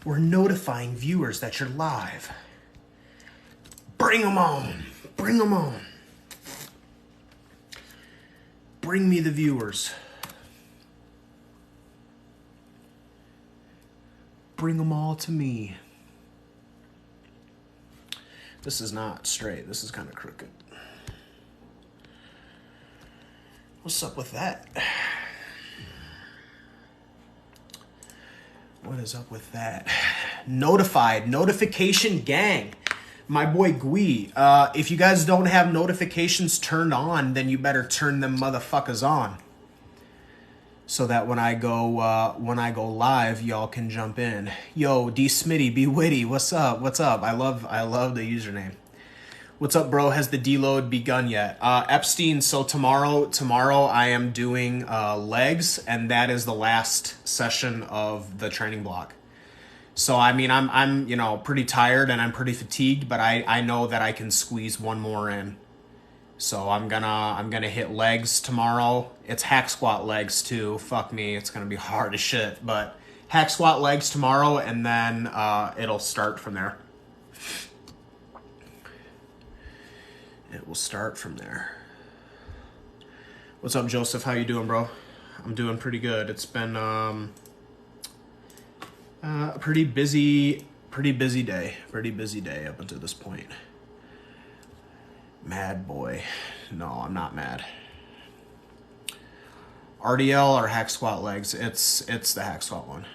We're notifying viewers that you're live. Bring them on. Bring them on. Bring me the viewers. Bring them all to me. This is not straight. This is kind of crooked. What's up with that? What is up with that? Notification gang. My boy Gui. If you guys don't have notifications turned on, then you better turn them motherfuckers on. So that when I go live, y'all can jump in. Yo, D Smitty, be witty. What's up? What's up? I love the username. What's up, bro? Has the deload begun yet? Epstein, so tomorrow I am doing legs, and that is the last session of the training block. So I mean, I'm you know, pretty tired and I'm pretty fatigued, but I know that I can squeeze one more in. So I'm gonna hit legs tomorrow. It's hack squat legs too. Fuck me, it's gonna be hard as shit. But hack squat legs tomorrow, and then it'll start from there. It will start from there. What's up, Joseph? How you doing, bro? I'm doing pretty good. It's been a pretty busy day. Pretty busy day up until this point. Mad boy. No, I'm not mad. RDL or hack squat legs? It's the hack squat one.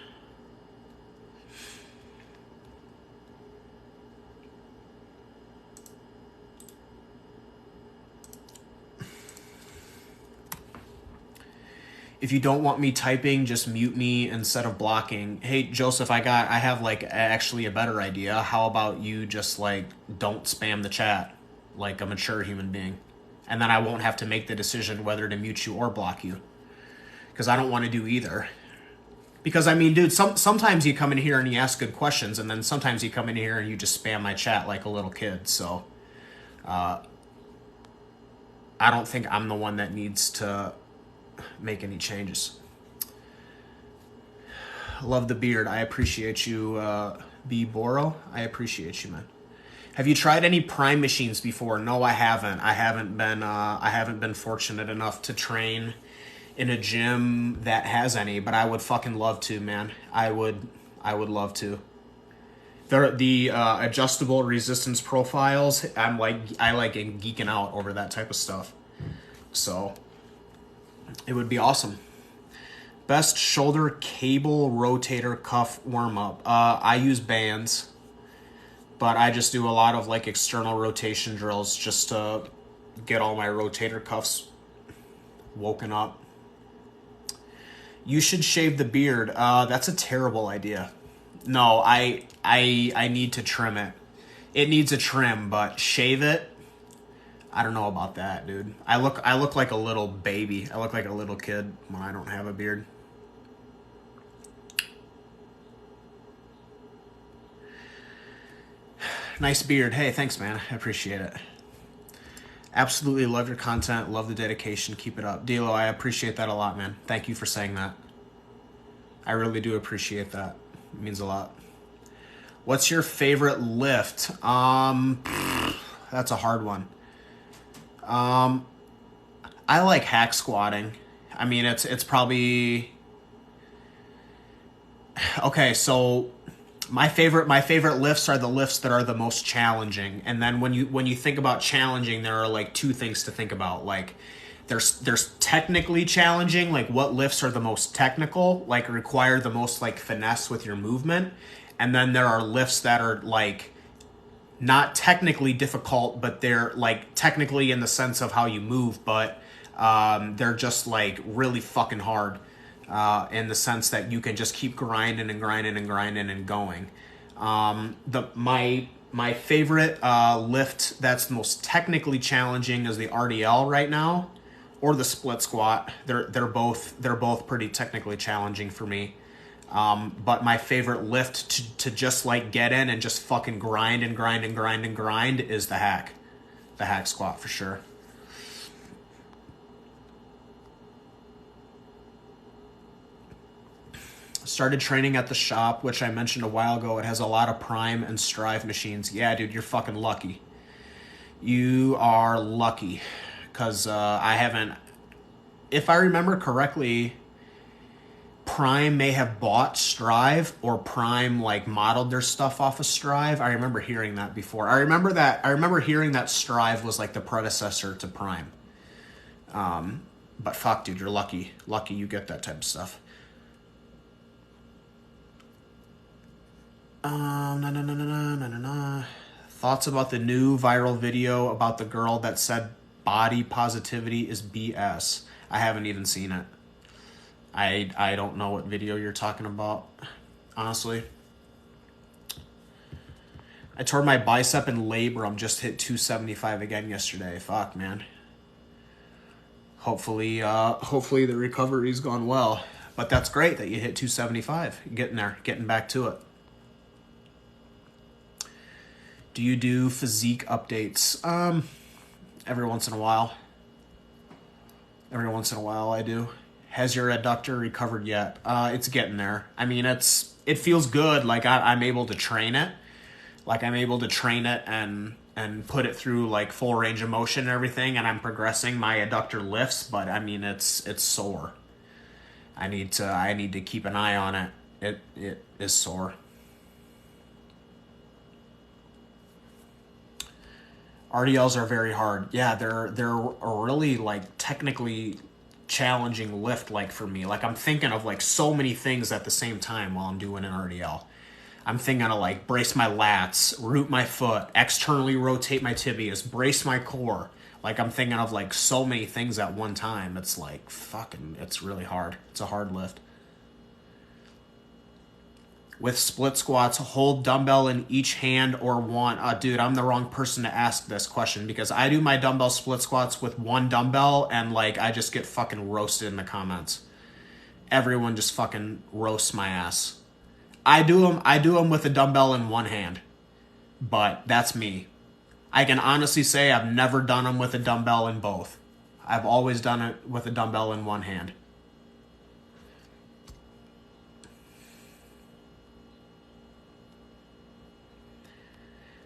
If you don't want me typing, just mute me instead of blocking. Hey, Joseph, I have like actually a better idea. How about you just like don't spam the chat like a mature human being? And then I won't have to make the decision whether to mute you or block you. Because I don't want to do either. Because I mean, dude, sometimes you come in here and you ask good questions, and then sometimes you come in here and you just spam my chat like a little kid. So I don't think I'm the one that needs to make any changes. Love the beard. I appreciate you, B. Boro. I appreciate you, man. Have you tried any prime machines before? No, I haven't. I haven't been fortunate enough to train in a gym that has any, but I would fucking love to, man. I would love to. The adjustable resistance profiles, I like geeking out over that type of stuff. So it would be awesome. Best shoulder cable rotator cuff warm-up. I use bands, but I just do a lot of like external rotation drills just to get all my rotator cuffs woken up. You should shave the beard. That's a terrible idea. No, I need to trim it. It needs a trim, but shave it? I don't know about that, dude. I look like a little baby. I look like a little kid when I don't have a beard. Nice beard. Hey, thanks, man. I appreciate it. Absolutely love your content. Love the dedication. Keep it up. Dilo, I appreciate that a lot, man. Thank you for saying that. I really do appreciate that. It means a lot. What's your favorite lift? That's a hard one. I like hack squatting. I mean, it's probably okay. So my favorite lifts are the lifts that are the most challenging. And then when you think about challenging, there are like two things to think about. Like there's technically challenging, like what lifts are the most technical, like require the most like finesse with your movement. And then there are lifts that are like not technically difficult, but they're like technically in the sense of how you move, but they're just like really fucking hard in the sense that you can just keep grinding and grinding and grinding and going. My favorite lift that's the most technically challenging is the RDL right now, or the split squat. They're both pretty technically challenging for me. But my favorite lift to just like get in and just fucking grind and grind and grind and grind is the hack squat for sure. Started training at the shop, which I mentioned a while ago. It has a lot of Prime and Strive machines. Yeah, dude, you're fucking lucky. You are lucky. Because I haven't... If I remember correctly, Prime may have bought Strive, or Prime like modeled their stuff off of Strive. I remember hearing that before. I remember hearing that Strive was like the predecessor to Prime. But fuck, dude, you're lucky. Lucky you get that type of stuff. Thoughts about the new viral video about the girl that said body positivity is BS? I haven't even seen it. I don't know what video you're talking about, honestly. I tore my bicep and labrum, just hit 275 again yesterday. Fuck, man. Hopefully the recovery's gone well. But that's great that you hit 275. Getting there, getting back to it. Do you do physique updates? Every once in a while. Every once in a while I do. Has your adductor recovered yet? It's getting there. I mean, it feels good. Like I'm able to train it. Like I'm able to train it and put it through like full range of motion and everything, and I'm progressing. My adductor lifts, but I mean it's sore. I need to keep an eye on it. It is sore. RDLs are very hard. Yeah, they're a really like technically challenging lift, like for me. Like I'm thinking of like so many things at the same time while I'm doing an RDL. I'm thinking of like brace my lats, root my foot, externally rotate my tibias, brace my core. Like I'm thinking of like so many things at one time. It's like fucking, it's really hard. It's a hard lift. With split squats, hold dumbbell in each hand or one. Dude, I'm the wrong person to ask this question because I do my dumbbell split squats with one dumbbell and like I just get fucking roasted in the comments. Everyone just fucking roasts my ass. I do them with a dumbbell in one hand, but that's me. I can honestly say I've never done them with a dumbbell in both. I've always done it with a dumbbell in one hand.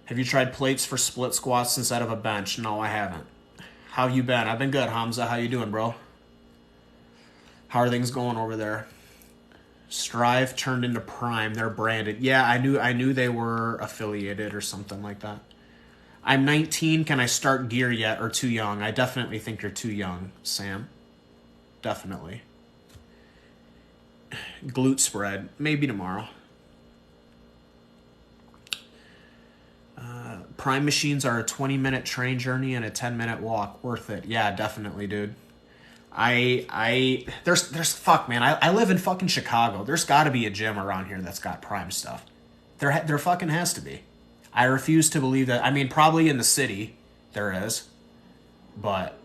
Have you tried plates for split squats instead of a bench? No, I haven't. How you been? I've been good, Hamza. How you doing, bro? How are things going over there? Strive turned into Prime. They're branded. Yeah, I knew they were affiliated or something like that. I'm 19. Can I start gear yet or too young? I definitely think you're too young, Sam. Definitely. Glute spread. Maybe tomorrow. Prime machines are a 20-minute train journey and a 10-minute walk. Worth it. Yeah, definitely, dude. There's fuck, man. I live in fucking Chicago. There's got to be a gym around here that's got Prime stuff. There fucking has to be. I refuse to believe that. I mean, probably in the city there is, but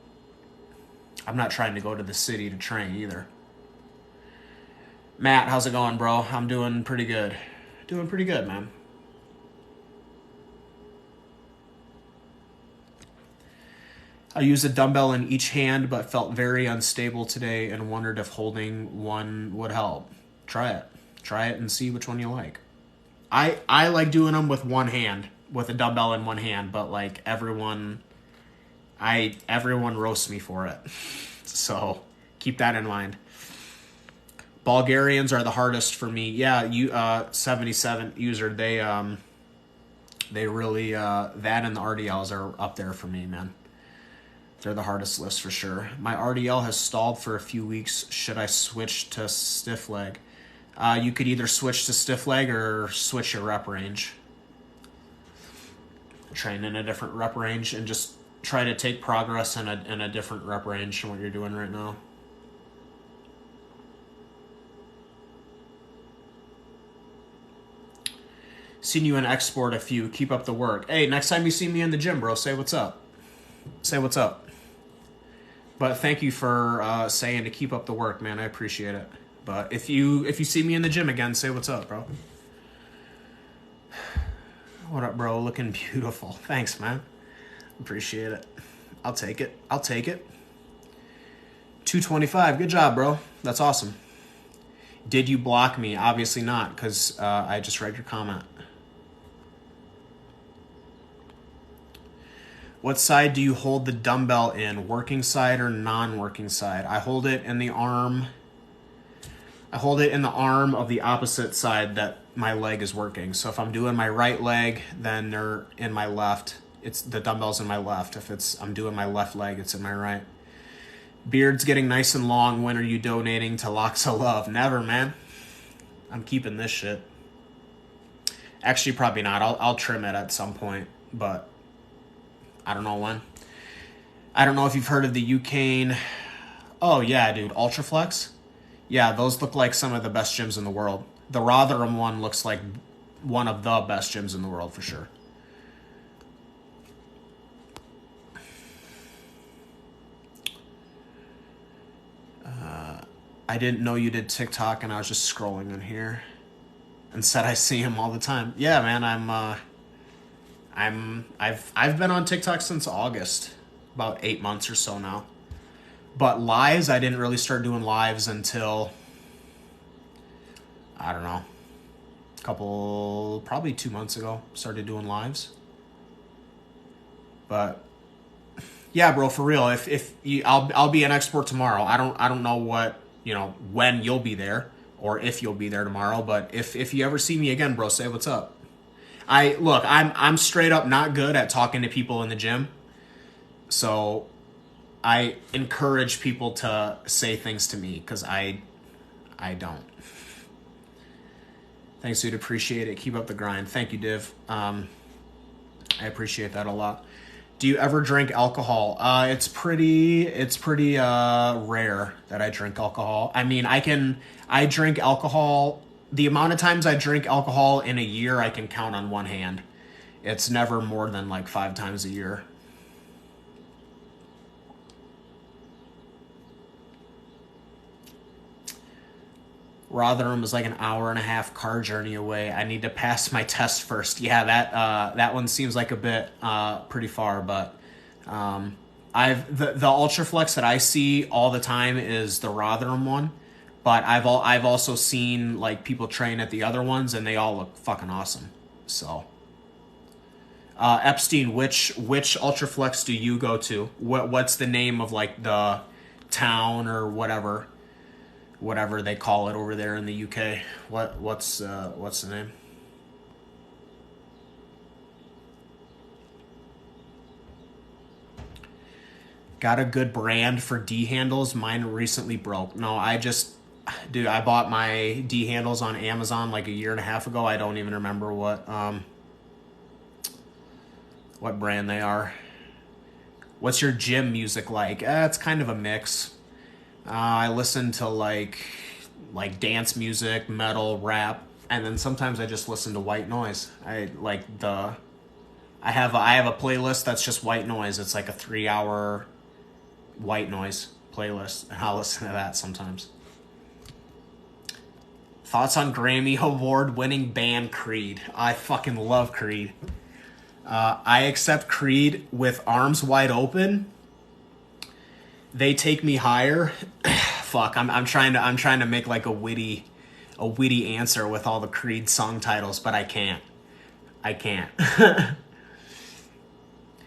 I'm not trying to go to the city to train either. Matt, how's it going, bro? I'm doing pretty good. Doing pretty good, man. I used a dumbbell in each hand, but felt very unstable today and wondered if holding one would help. Try it. Try it and see which one you like. I like doing them with one hand, with a dumbbell in one hand, but like everyone roasts me for it. So keep that in mind. Bulgarians are the hardest for me. Yeah, you 77 user, they really that and the RDLs are up there for me, man. They're the hardest lifts for sure. My RDL has stalled for a few weeks. Should I switch to stiff leg? You could either switch to stiff leg or switch your rep range. Train in a different rep range and just try to take progress in a different rep range from what you're doing right now. Seen you in export a few. Keep up the work. Hey, next time you see me in the gym, bro, say what's up. Say what's up. But thank you for saying to keep up the work, man. I appreciate it. But if you see me in the gym again, say what's up, bro. What up, bro? Looking beautiful. Thanks, man. Appreciate it. I'll take it. 225. Good job, bro. That's awesome. Did you block me? Obviously not, because I just read your comment. What side do you hold the dumbbell in? Working side or non-working side? I hold it in the arm. I hold it in the arm of the opposite side that my leg is working. So if I'm doing my right leg, then they're in my left. It's the dumbbell's in my left. If I'm doing my left leg, it's in my right. Beard's getting nice and long. When are you donating to Locks of Love? Never, man. I'm keeping this shit. Actually, probably not. I'll trim it at some point, but I don't know when. I don't know if you've heard of the Ucane. Oh, yeah, dude. Ultraflex? Yeah, those look like some of the best gyms in the world. The Rotherham one looks like one of the best gyms in the world for sure. I didn't know you did TikTok, and I was just scrolling in here and said I see him all the time. Yeah, man, I've been on TikTok since August, about 8 months or so now. But lives, I didn't really start doing lives until, I don't know, probably 2 months ago, started doing lives. But yeah, bro, for real, if you, I'll be an export tomorrow. I don't know what, when you'll be there or if you'll be there tomorrow, but if you ever see me again, bro, say what's up. I'm straight up not good at talking to people in the gym. So I encourage people to say things to me because I don't. Thanks, dude. Appreciate it. Keep up the grind. Thank you, Div. I appreciate that a lot. Do you ever drink alcohol? It's pretty rare that I drink alcohol. I mean, I drink alcohol. The amount of times I drink alcohol in a year, I can count on one hand. It's never more than like 5 times a year. Rotherham is like an hour and a half car journey away. I need to pass my test first. Yeah, that one seems like a bit pretty far, but the Ultraflex that I see all the time is the Rotherham one. But I've also seen like people train at the other ones, and they all look fucking awesome. So, Epstein, which Ultraflex do you go to? What's the name of like the town or whatever they call it over there in the UK? What's the name? Got a good brand for D handles? Mine recently broke. No, I bought my D handles on Amazon like a year and a half ago. I don't even remember what brand they are. What's your gym music like? It's kind of a mix. I listen to like dance music, metal, rap, and then sometimes I just listen to white noise. I have a playlist that's just white noise. It's like a 3-hour white noise playlist, and I'll listen to that sometimes. Thoughts on Grammy Award-winning band Creed? I fucking love Creed. I accept Creed with arms wide open. They Take Me Higher. Fuck, I'm trying to make like a witty answer with all the Creed song titles, but I can't.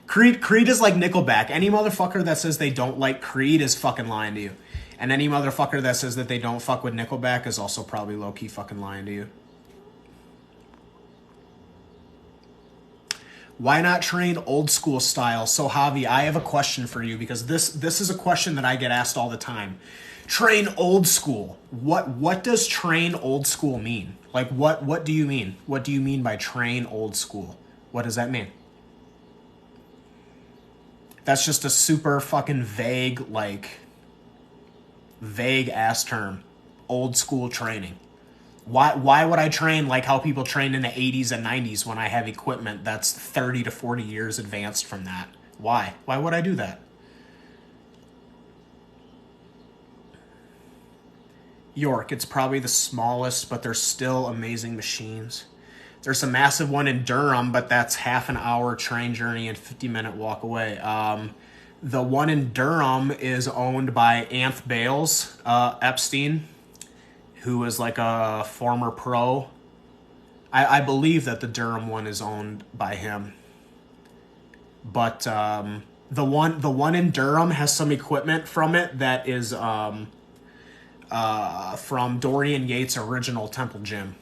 Creed is like Nickelback. Any motherfucker that says they don't like Creed is fucking lying to you. And any motherfucker that says that they don't fuck with Nickelback is also probably low-key fucking lying to you. Why not train old school style? So Javi, I have a question for you because this is a question that I get asked all the time. Train old school. What does train old school mean? Like what do you mean? What do you mean by train old school? What does that mean? That's just a super fucking vague ass term. Old school training. Why would I train like how people trained in the 80s and 90s when I have equipment that's 30 to 40 years advanced from that? Why? Why would I do that? York, it's probably the smallest, but they're still amazing machines. There's a massive one in Durham, but that's half an hour train journey and 50-minute walk away. The one in Durham is owned by Anth Bales, Epstein. who is like a former pro. I believe that the Durham one is owned by him, but the one in Durham has some equipment from it that is from Dorian Yates' original Temple Gym.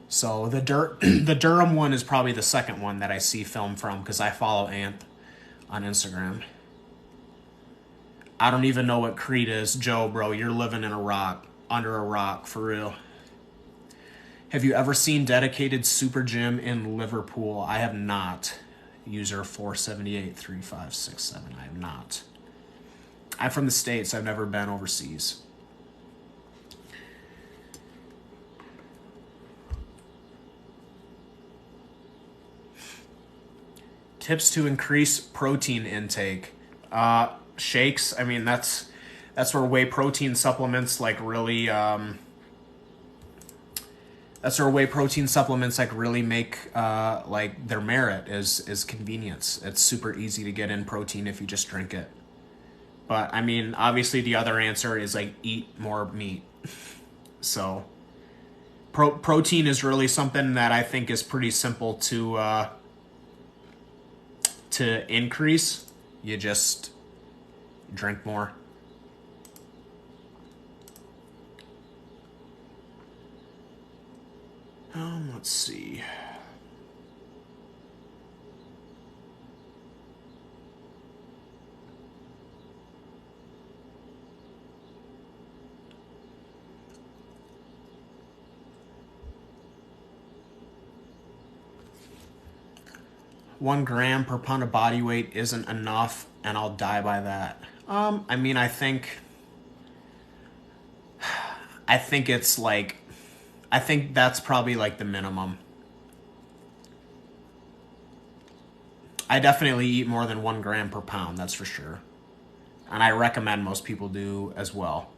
So the Durham one is probably the second one that I see film from, because I follow Ant on Instagram. I don't even know what Creed is. Joe, bro, you're living in a rock, under a rock, for real. Have you ever seen Dedicated Super Gym in Liverpool? I have not. User 4783567. I have not. I'm from the States. I've never been overseas. Tips to increase protein intake. Shakes. I mean, that's where whey protein supplements like really that's where whey protein supplements like really make like their merit is convenience. It's super easy to get in protein if you just drink it. But I mean, obviously the other answer is like eat more meat. So protein is really something that I think is pretty simple to increase. You just drink more. Let's see. One gram per pound of body weight isn't enough, and I'll die by that. I mean, I think it's like, I think that's probably like the minimum. I definitely eat more than 1 gram per pound, that's for sure. And I recommend most people do as well.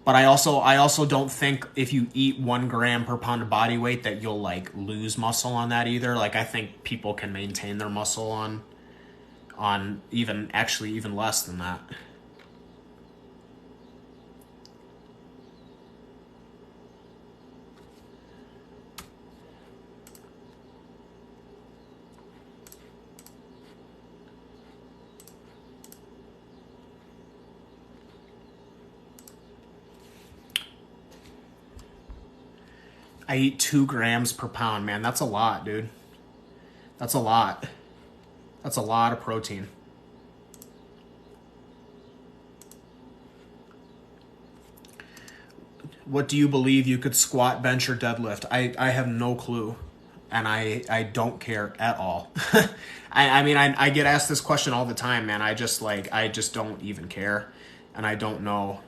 But I also don't think if you eat 1 gram per pound of body weight that you'll like lose muscle on that either. Like, I think people can maintain their muscle on even less than that. I eat 2 grams per pound, man. That's a lot, dude. That's a lot. That's a lot of protein. What do you believe you could squat, bench, or deadlift? I have no clue, and I don't care at all. I mean, I get asked this question all the time, man. I just don't even care, and I don't know.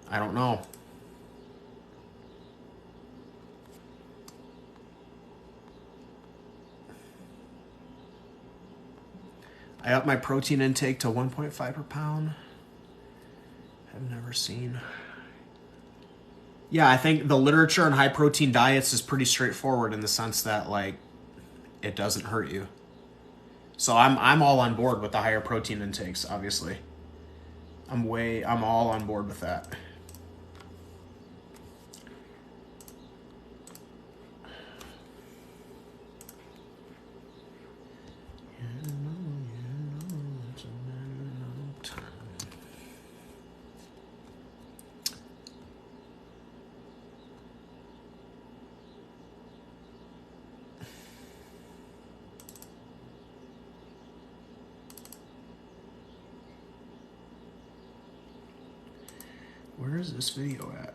I don't know. I up my protein intake to 1.5 per pound. I've never seen. Yeah, I think the literature on high protein diets is pretty straightforward in the sense that like it doesn't hurt you. So I'm all on board with the higher protein intakes, obviously. I'm all on board with that. Where is this video at?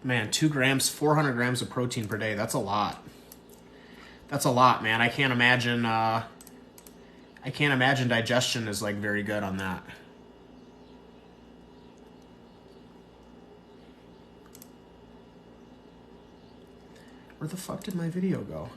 Man, 2 grams, 400 grams of protein per day. That's a lot. That's a lot, man. I can't imagine digestion is like very good on that. Where the fuck did my video go?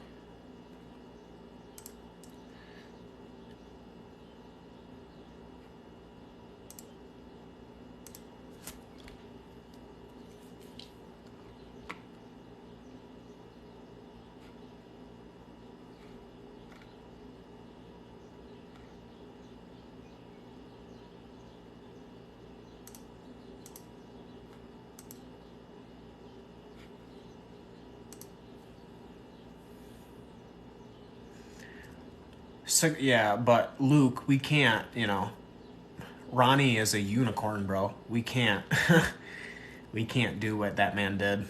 So, yeah, but Luke, we can't, you know. Ronnie is a unicorn, bro. We can't. We can't do what that man did.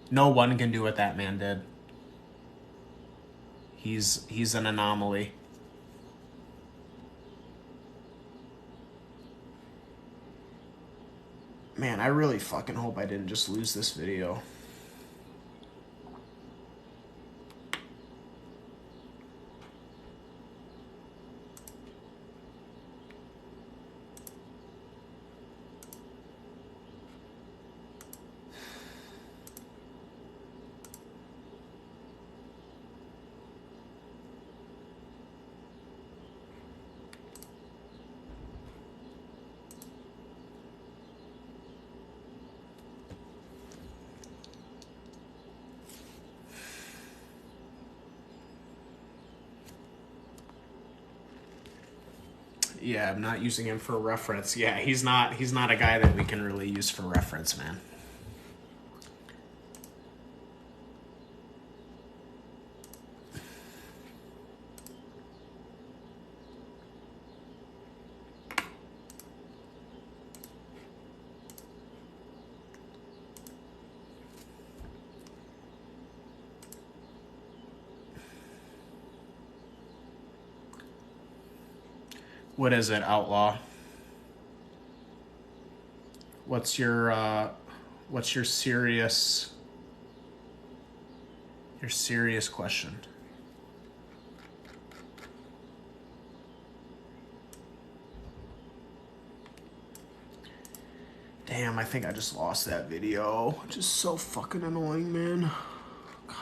No one can do what that man did. He's an anomaly. Man, I really fucking hope I didn't just lose this video. Yeah, I'm not using him for reference. Yeah, he's not a guy that we can really use for reference, man. What is it, Outlaw? What's your serious question? Damn, I think I just lost that video. Just so fucking annoying, man. God.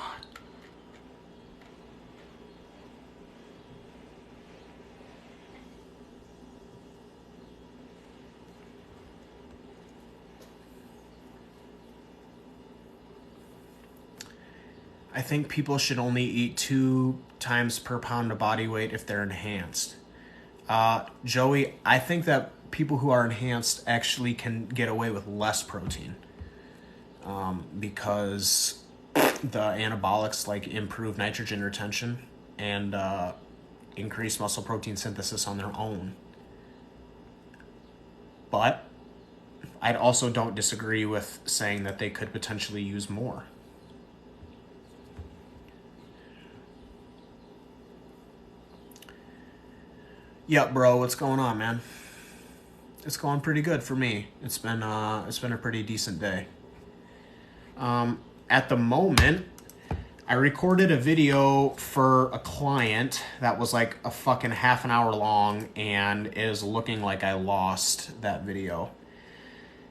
I think people should only eat 2 times per pound of body weight if they're enhanced. Joey, I think that people who are enhanced actually can get away with less protein because the anabolics like improve nitrogen retention and increase muscle protein synthesis on their own. But I also don't disagree with saying that they could potentially use more. Yep, bro, what's going on, man? It's going pretty good for me. It's been a pretty decent day. At the moment, I recorded a video for a client that was like a fucking half an hour long and is looking like I lost that video.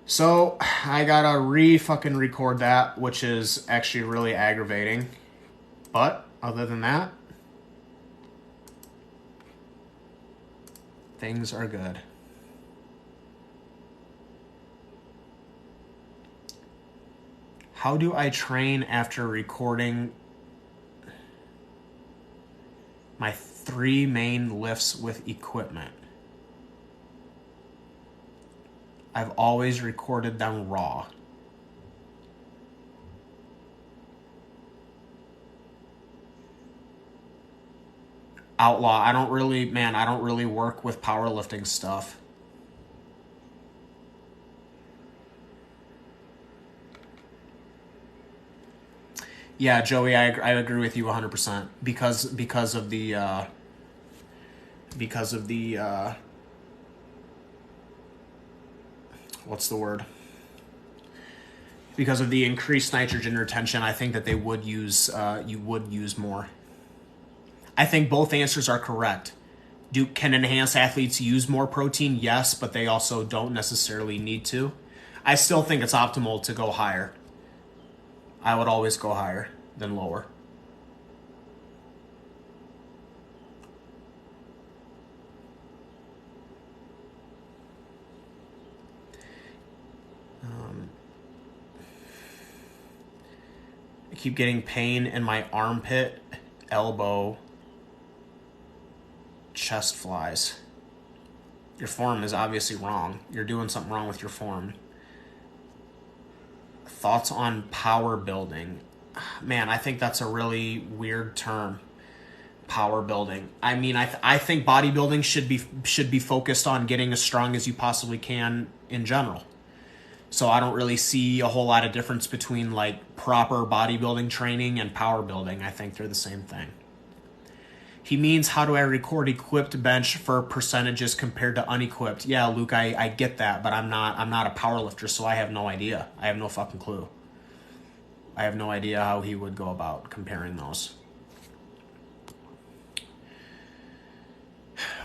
So I gotta fucking record that, which is actually really aggravating. But other than that, things are good. How do I train after recording my 3 main lifts with equipment? I've always recorded them raw. Outlaw, I don't really work with powerlifting stuff. Yeah, Joey, I agree with you 100% because of the what's the word? Because of the increased nitrogen retention, I think that they would use you would use more. I think both answers are correct. Can enhanced athletes use more protein? Yes, but they also don't necessarily need to. I still think it's optimal to go higher. I would always go higher than lower. I keep getting pain in my armpit, elbow, chest flies. Your form is obviously wrong. You're doing something wrong with your form. Thoughts on power building? Man, I think that's a really weird term. Power building. I mean, I think bodybuilding should be focused on getting as strong as you possibly can in general. So I don't really see a whole lot of difference between like proper bodybuilding training and power building. I think they're the same thing. He means, how do I record equipped bench for percentages compared to unequipped? Yeah, Luke, I get that, but I'm not a power lifter, so I have no idea. I have no fucking clue. I have no idea how he would go about comparing those.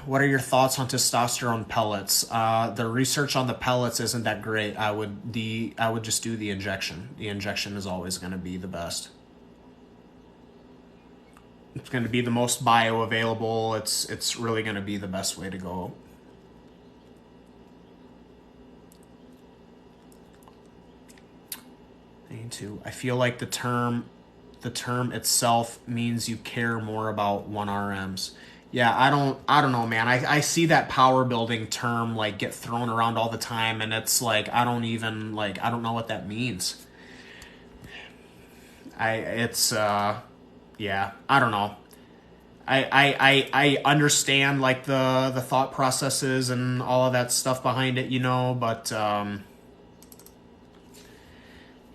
What are your thoughts on testosterone pellets? The research on the pellets isn't that great. I would just do the injection. The injection is always going to be the best. It's going to be the most bioavailable. It's really going to be the best way to go. I feel like the term itself means you care more about 1RMs. Yeah, I don't know, man. I see that power building term like get thrown around all the time, and it's like I don't know what that means. Yeah, I don't know. I understand like the thought processes and all of that stuff behind it, but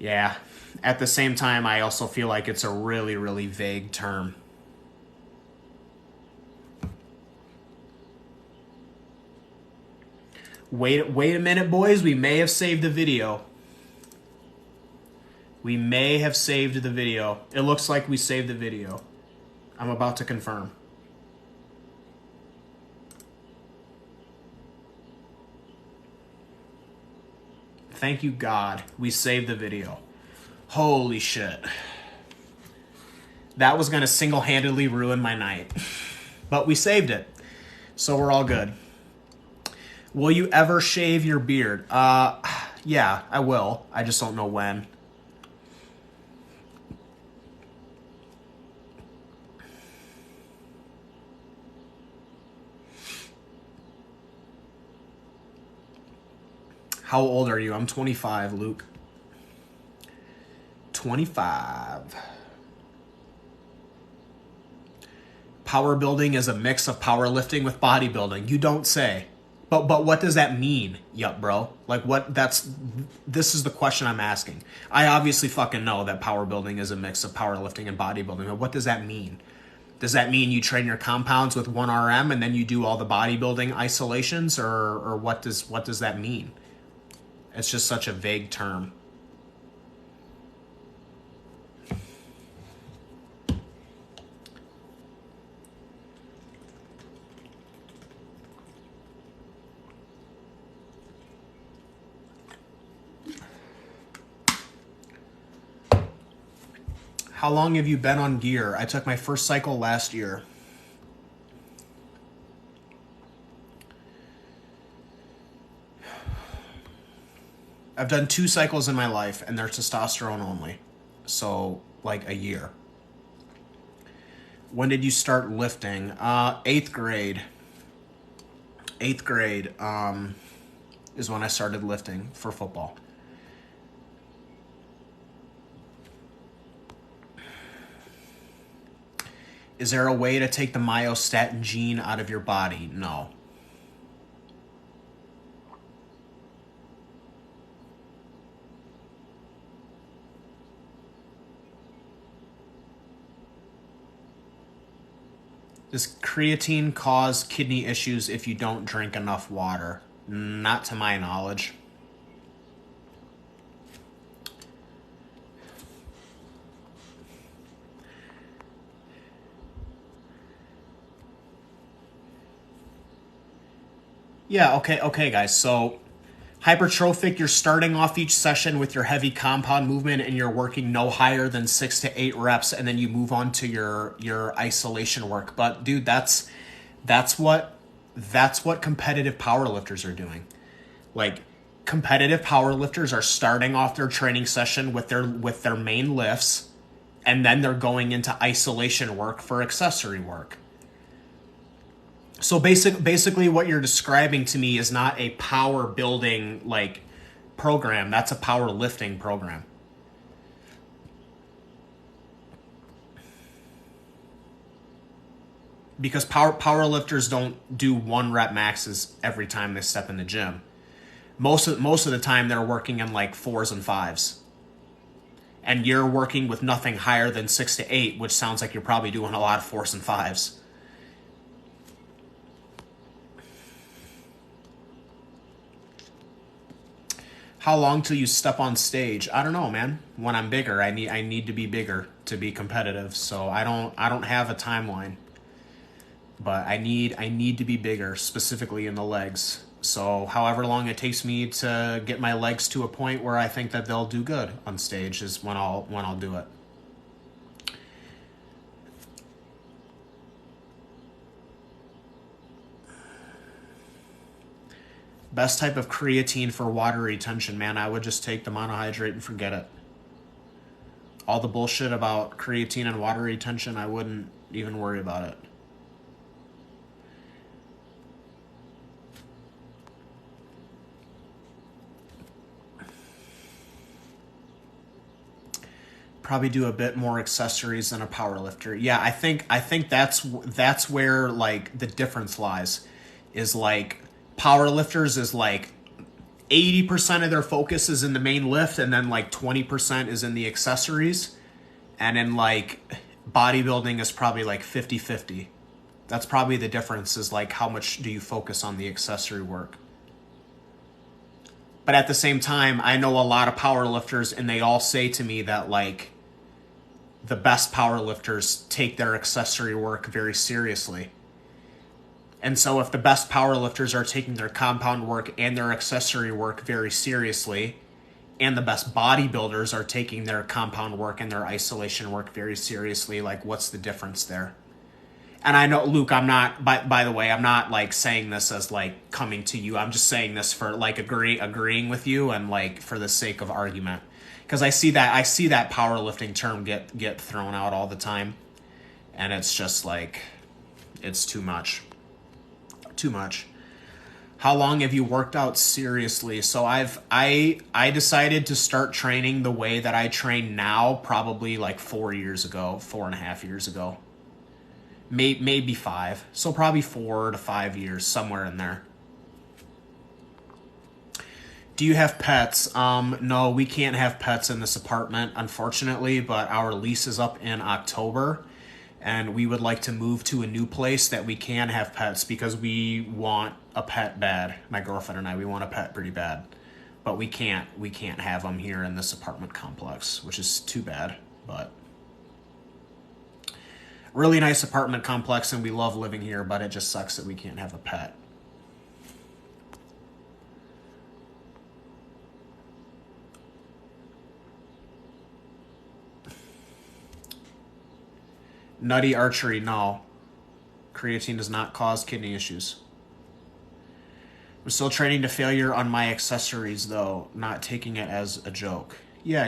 yeah. At the same time, I also feel like it's a really, really vague term. Wait a minute, boys. We may have saved the video. We may have saved the video. It looks like we saved the video. I'm about to confirm. Thank you, God. We saved the video. Holy shit. That was going to single-handedly ruin my night. But we saved it. So we're all good. Will you ever shave your beard? Yeah, I will. I just don't know when. How old are you? I'm 25, Luke. 25. Power building is a mix of powerlifting with bodybuilding. You don't say. But what does that mean? Yup, bro. Like this is the question I'm asking. I obviously fucking know that power building is a mix of powerlifting and bodybuilding, but what does that mean? Does that mean you train your compounds with 1RM and then you do all the bodybuilding isolations, or what does that mean? It's just such a vague term. How long have you been on gear? I took my first cycle last year. I've done 2 cycles in my life, and they're testosterone only. So, like a year. When did you start lifting? 8th grade. 8th grade is when I started lifting for football. Is there a way to take the myostatin gene out of your body? No. Does creatine cause kidney issues if you don't drink enough water? Not to my knowledge. Yeah, okay, guys. So hypertrophic, you're starting off each session with your heavy compound movement and you're working no higher than 6 to 8 reps, and then you move on to your isolation work. But dude, that's what that's what competitive powerlifters are doing. Like, competitive powerlifters are starting off their training session with their main lifts, and then they're going into isolation work for accessory work. So basically what you're describing to me is not a power building like program. That's a power lifting program. Because power lifters don't do 1 rep maxes every time they step in the gym. Most of the time they're working in like 4s and 5s. And you're working with nothing higher than 6 to 8, which sounds like you're probably doing a lot of 4s and 5s. How long till you step on stage? I don't know, man. When I'm bigger, I need to be bigger to be competitive. So I don't have a timeline. But I need to be bigger, specifically in the legs. So however long it takes me to get my legs to a point where I think that they'll do good on stage is when I'll do it. Best type of creatine for water retention, man. I would just take the monohydrate and forget it. All the bullshit about creatine and water retention, I wouldn't even worry about it. Probably do a bit more accessories than a power lifter. Yeah, I think that's where like the difference lies. Is like power lifters is like 80% of their focus is in the main lift, and then like 20% is in the accessories. And then like bodybuilding is probably like 50-50. That's probably the difference, is like how much do you focus on the accessory work. But at the same time, I know a lot of power lifters, and they all say to me that like the best power lifters take their accessory work very seriously. And so if the best power lifters are taking their compound work and their accessory work very seriously, and the best bodybuilders are taking their compound work and their isolation work very seriously, like what's the difference there? And I know, Luke, I'm not, by the way, I'm not like saying this as like coming to you. I'm just saying this for like agreeing with you, and like for the sake of argument. Because I see that powerlifting term get thrown out all the time. And it's just like, it's too much. Too much. How long have you worked out seriously? So I decided to start training the way that I train now probably like 4.5 years ago. Maybe 5. So probably 4 to 5 years, somewhere in there. Do you have pets? No, we can't have pets in this apartment, unfortunately, but our lease is up in October, and we would like to move to a new place that we can have pets, because we want a pet bad. My girlfriend and I, we want a pet pretty bad, but we can't have them here in this apartment complex, which is too bad, but really nice apartment complex, and we love living here, but it just sucks that we can't have a pet. Nutty archery, no. Creatine does not cause kidney issues. I'm still training to failure on my accessories, though, not taking it as a joke. Yeah.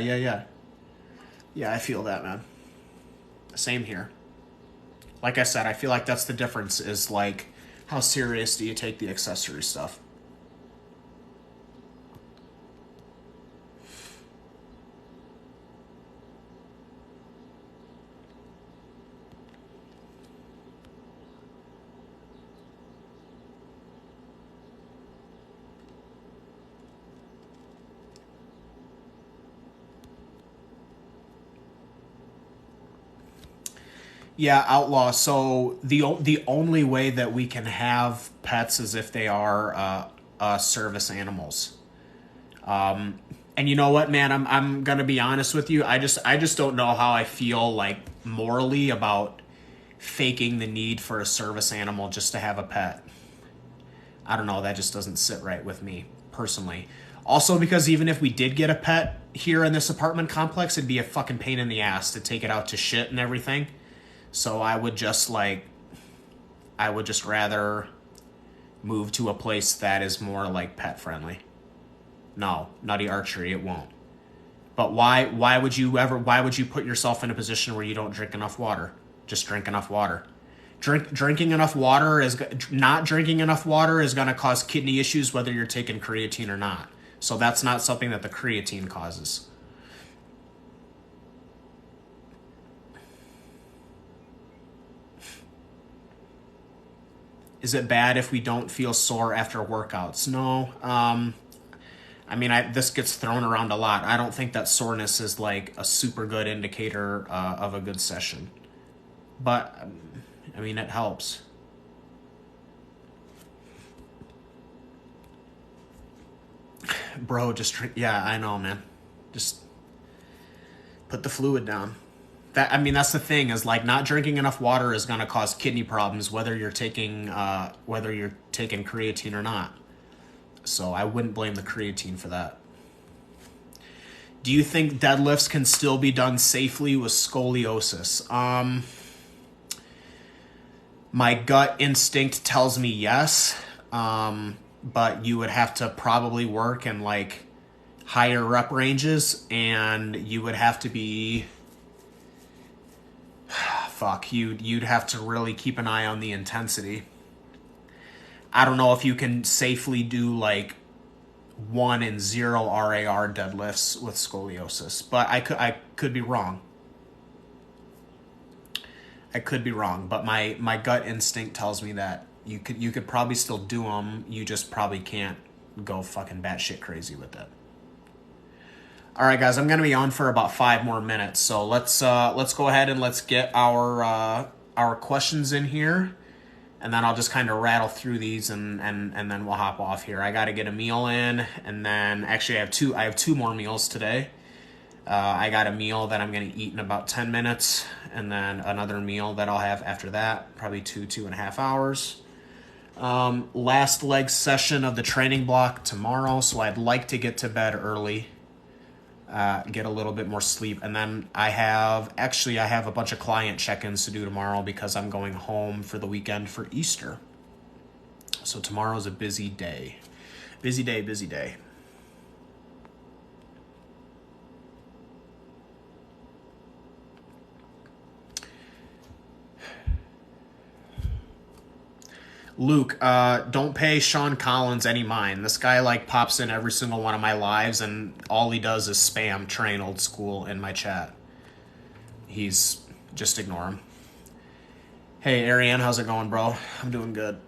Yeah, I feel that, man. Same here. Like I said, I feel like that's the difference, is like, how serious do you take the accessory stuff? Yeah, outlaw. So the only way that we can have pets is if they are service animals. And you know what, man? I'm gonna be honest with you. I just don't know how I feel like morally about faking the need for a service animal just to have a pet. I don't know, that just doesn't sit right with me personally. Also, because even if we did get a pet here in this apartment complex, it'd be a fucking pain in the ass to take it out to shit and everything. So I would just rather move to a place that is more like pet friendly. No, Nutty Archery, it won't. But why would you put yourself in a position where you don't drink enough water? Just drink enough water. Not drinking enough water is going to cause kidney issues whether you're taking creatine or not. So that's not something that the creatine causes. Is it bad if we don't feel sore after workouts? No. This gets thrown around a lot. I don't think that soreness is like a super good indicator of a good session. But, it helps. Bro, just drink. Yeah, I know, man. Just put the fluid down. That's the thing, is like not drinking enough water is going to cause kidney problems whether you're taking creatine or not. So I wouldn't blame the creatine for that. Do you think deadlifts can still be done safely with scoliosis? My gut instinct tells me yes, but you would have to probably work in like higher rep ranges, and you would have to be you'd have to really keep an eye on the intensity. I don't know if you can safely do like 1 and 0 RAR deadlifts with scoliosis, but I could be wrong. I could be wrong, but my gut instinct tells me that you could probably still do them. You just probably can't go fucking batshit crazy with it. All right, guys, I'm going to be on for about 5 more minutes, so let's go ahead and let's get our questions in here, and then I'll just kind of rattle through these, and then we'll hop off here. I got to get a meal in, and then actually I have two more meals today. I got a meal that I'm going to eat in about 10 minutes, and then another meal that I'll have after that, probably 2.5 hours. Last leg session of the training block tomorrow, so I'd like to get to bed early. Get a little bit more sleep, and then I have a bunch of client check-ins to do tomorrow because I'm going home for the weekend for Easter. So tomorrow's a busy day. Busy day. Luke, don't pay Sean Collins any mind. This guy like pops in every single one of my lives, and all he does is spam train old school in my chat. Just ignore him. Hey, Ariane, how's it going, bro? I'm doing good.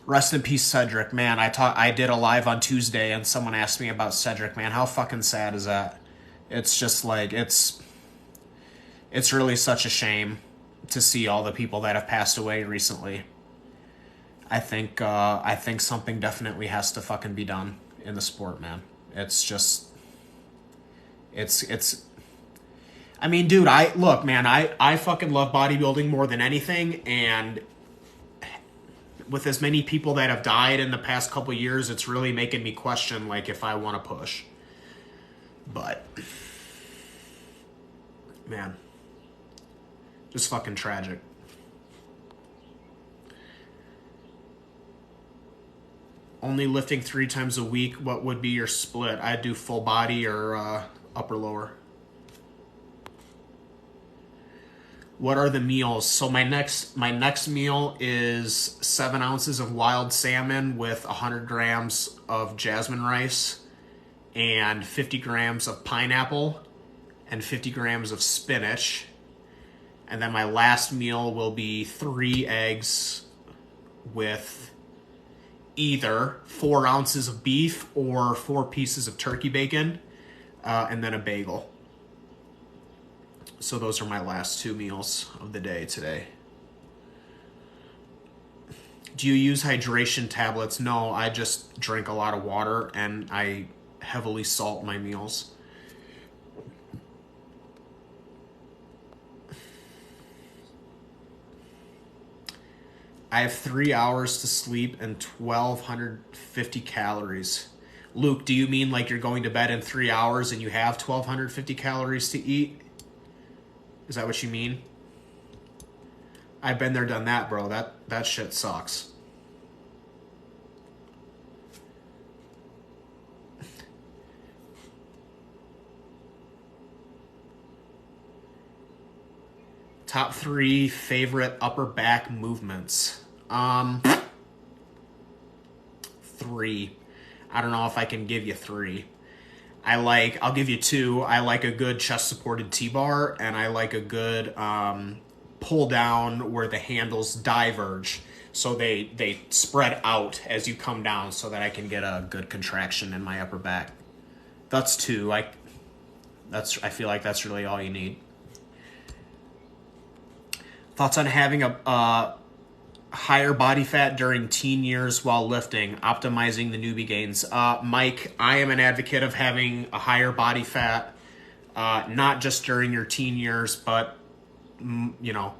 Rest in peace, Cedric. Man, I did a live on Tuesday, and someone asked me about Cedric. Man, how fucking sad is that? It's just like, it's really such a shame to see all the people that have passed away recently. I think something definitely has to fucking be done in the sport, man. It's just, dude, I fucking love bodybuilding more than anything, and with as many people that have died in the past couple years, it's really making me question like if I want to push. But man, just fucking tragic. Only lifting 3 times a week. What would be your split? I'd do full body or upper lower. What are the meals? So my next meal is 7 ounces of wild salmon with 100 grams of jasmine rice and 50 grams of pineapple and 50 grams of spinach. And then my last meal will be 3 eggs with either 4 ounces of beef or 4 pieces of turkey bacon, and then a bagel. So those are my last 2 meals of the day today. Do you use hydration tablets? No, I just drink a lot of water, and I heavily salt my meals. I have 3 hours to sleep and 1,250 calories. Luke, do you mean like you're going to bed in 3 hours and you have 1,250 calories to eat? Is that what you mean? I've been there, done that, bro. That shit sucks. Top 3 favorite upper back movements. 3. I don't know if I can give you 3. I'll give you 2. I like a good chest supported T-bar, and I like a good pull down where the handles diverge. So they spread out as you come down so that I can get a good contraction in my upper back. That's 2. I feel like that's really all you need. Thoughts on having a higher body fat during teen years while lifting, optimizing the newbie gains. Mike, I am an advocate of having a higher body fat, not just during your teen years, but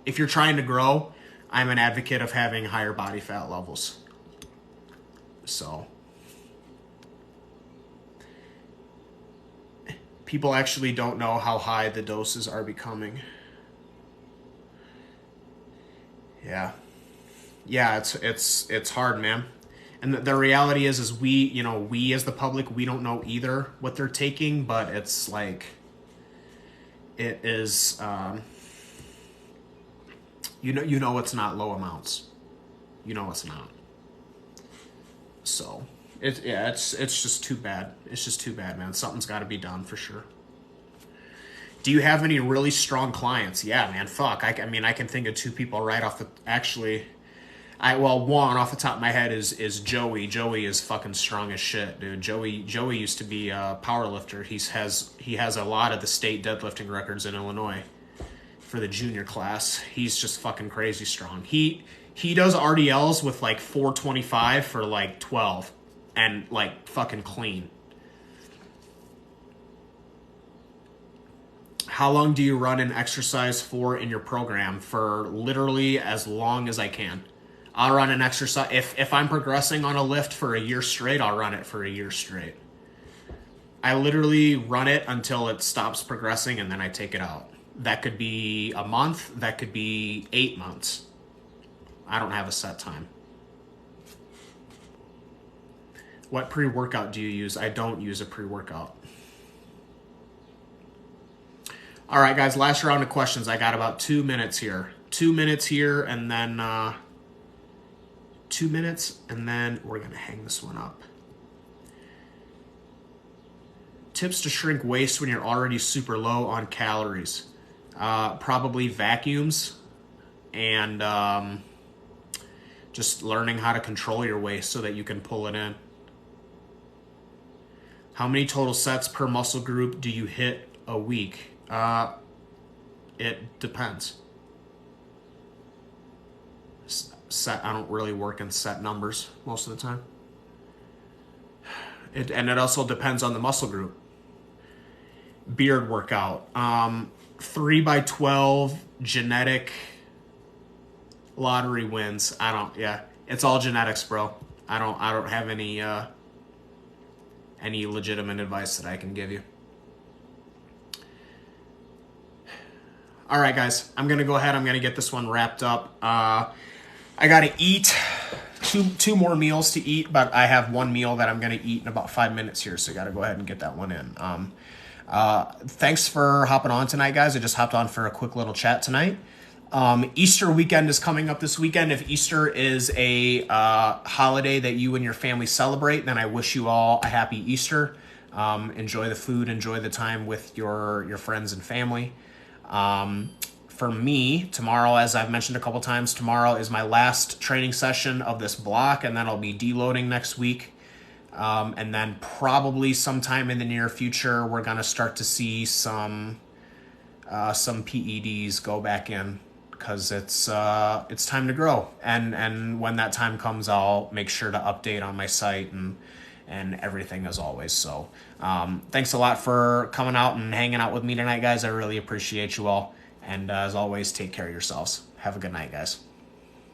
if you're trying to grow, I'm an advocate of having higher body fat levels. So people actually don't know how high the doses are becoming. Yeah, it's hard, man. And the reality is we as the public, we don't know either what they're taking, but it's like, it is, it's not low amounts. It's not. So it's just too bad. It's just too bad, man. Something's got to be done for sure. Do you have any really strong clients? Yeah, man, fuck. I mean, I can think of 2 people right off the... Actually, one off the top of my head is Joey. Joey is fucking strong as shit, dude. Joey used to be a power lifter. He has a lot of the state deadlifting records in Illinois for the junior class. He's just fucking crazy strong. He does RDLs with like 425 for like 12 and like fucking clean. How long do you run an exercise for in your program? For literally as long as I can. I'll run an exercise. If I'm progressing on a lift for a year straight, I'll run it for a year straight. I literally run it until it stops progressing and then I take it out. That could be a month. That could be 8 months. I don't have a set time. What pre-workout do you use? I don't use a pre-workout. All right, guys, last round of questions. I got about 2 minutes here. 2 minutes here, and then 2 minutes, and then we're going to hang this one up. Tips to shrink waist when you're already super low on calories. Probably vacuums and just learning how to control your waist so that you can pull it in. How many total sets per muscle group do you hit a week? It depends. I don't really work in set numbers most of the time. It also depends on the muscle group. Beard workout. 3x12 genetic lottery wins. It's all genetics, bro. I don't have any legitimate advice that I can give you. All right, guys, I'm going to go ahead. I'm going to get this one wrapped up. I got to eat two more meals to eat, but I have one meal that I'm going to eat in about 5 minutes here, so I got to go ahead and get that one in. Thanks for hopping on tonight, guys. I just hopped on for a quick little chat tonight. Easter weekend is coming up this weekend. If Easter is a holiday that you and your family celebrate, then I wish you all a happy Easter. Enjoy the food, enjoy the time with your friends and family. For me, tomorrow, as I've mentioned a couple times, tomorrow is my last training session of this block, and then I'll be deloading next week. And then probably sometime in the near future, we're going to start to see some PEDs go back in, because it's time to grow. And when that time comes, I'll make sure to update on my site and everything as always. So thanks a lot for coming out and hanging out with me tonight, guys. I really appreciate you all. And as always, take care of yourselves. Have a good night, guys.